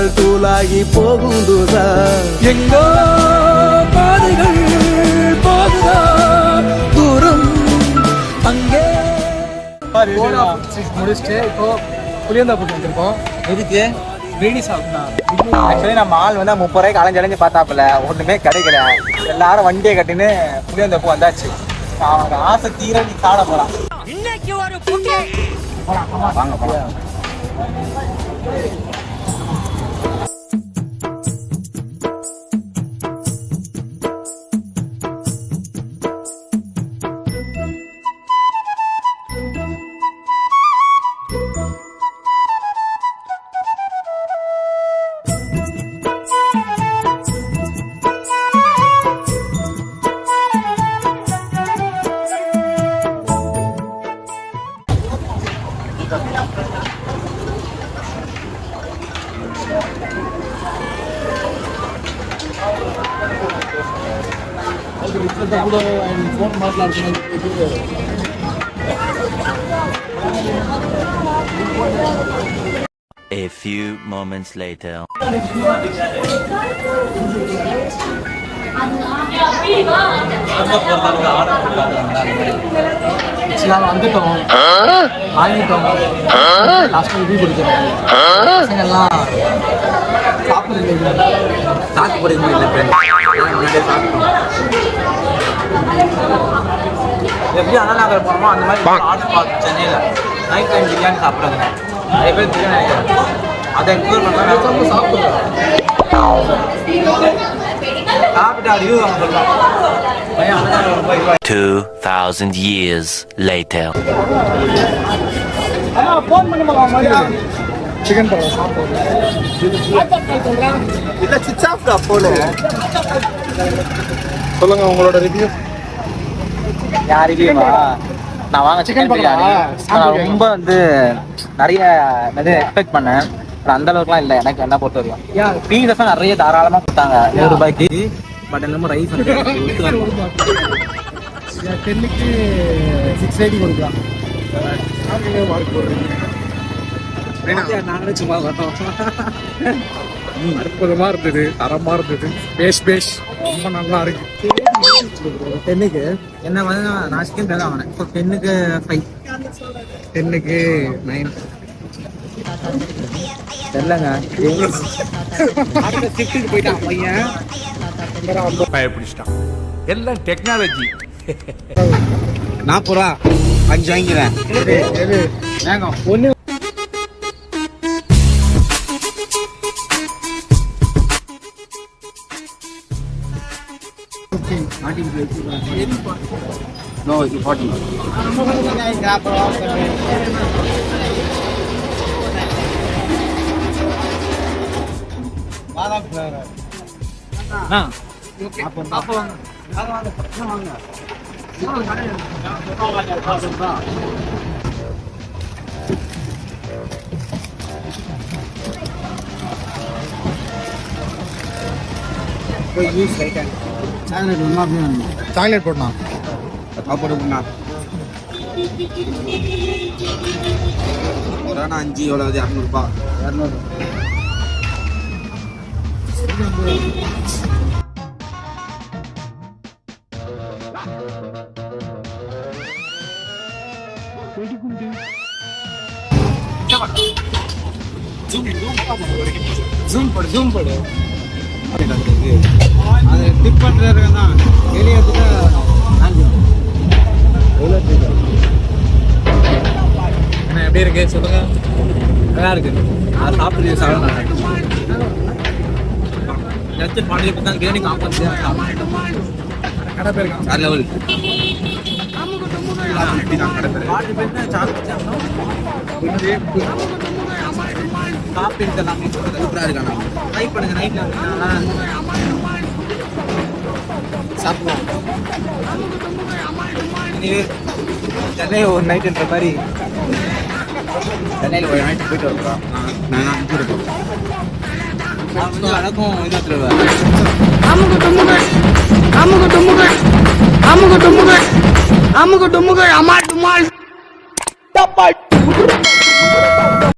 கால்கள் தூளாகி போகும் தூசா எங்கோ பாதைகள் போகுதா தூரம் அங்கே முடிச்சுட்டு இப்போ புளியந்தாப்பூர் வந்திருக்கோம். எதுக்கு பிரியாணி சாப்பிட்டோம். ஆக்சுவலி நம்ம ஆள் வந்து 30 ரூபாய்க்கு அலைஞ்சு பார்த்தாப்புல ஒன்றுமே கிடைக்கல. எல்லாரும் வண்டியை கட்டின்னு புளியந்தாப்பூர் வந்தாச்சு. அவங்க ஆசை தீர நீ சாட போலாம். இன்னைக்கு ஒரு வாங்க போலாம். A few moments later. வந்துட்டோம், வாங்கிட்டோம், லாஸ்ட் டீ குடிக்கிறோம். எல்லாம் சாப்பிடுறது சாக்கு போடுற முன்னாடியே சாப்பிட்டோம். எப்படி அண்ணா நகர் போனோமோ அந்த மாதிரி ஆர்டர் பார்த்து சென்னையில் நைட் டைம் பிரியாணி சாப்பிட்றாங்க. நிறைய பேர் பிரியாணி அதை எக்ஸ்ப்ளோர் பண்ணுறாங்க. சாப்பிட்டு ரிவ்யூ அவங்க சொல்லுவாங்க. 2000 years later. சிக்கன் பரோட்டா சாப்பிடுவோம். இல்லை சுவிட்ச் ஆஃப் அப்போல சொல்லுங்க உங்களோட ரிவ்யூ. யார் ரிவ்யூவா? நான் வாங்க சிக்கன் பிரியாணி நான் ரொம்ப வந்து நிறைய எக்ஸ்பெக்ட் பண்ணேன். அந்த அளவுக்குலாம் இல்லை எனக்கு என்ன பொறுத்த வரைக்கும். பீஸஸ் நிறைய தாராளமாக கொடுத்தாங்க 100 ரூபாய்க்கு. பட் என்னமோ ரைஸ் 10க்கு 6 ரேட்டிங் கொடுக்கலாம். நாங்களே சும்மா பார்த்தோம். அற்புதமா இருந்தது, தரமா இருந்தது. பேஷ் ரொம்ப நல்லா இருக்கு. 10க்கு என்ன வந்து நான் சிக்கன் தான் வாங்கினேன். இப்போ 10க்கு 5, 10க்கு 9 தெரியலங்க. போயிட்டான் பையன், பயப்பிடிச்சிட்டான். எல்லாம் டெக்னாலஜி. 40 ரூபா 5 வாங்கிக்கிறேன். ஒன்று No, it's 40. சாக்லேட் போடணும். போட்டுண்ணா ஒரு 5 எவ்வளோ? 200 200. ஜூம் போடு. அது டிப் பண்ணுறது தான் வெளியேற்றுட்டு என்ன எப்படி இருக்கு சொல்லுங்க. நல்லா இருக்கு. அது சாப்பிட்டு சாப்பிட ஜஸ்ட் பாண்டியை பார்த்தா பிரியாணி காம்பன்ஸ் கடை பேர் சார் லெவல் கடை பேர் சாப்பிட்டு எல்லாமே சூப்பராக இருக்காங்க. ட்ரை பண்ணுங்க. நைட்டில் சாப்பிடுவோம். சென்னை ஒரு நைட்டுன்ற மாதிரி சென்னையில் ஒரு நைட்டு போயிட்டு வருவோம். நான் அனுப்பிடுவோம். வணக்கம். இதில் அமுக டுமுகள் அமால் டுமால்.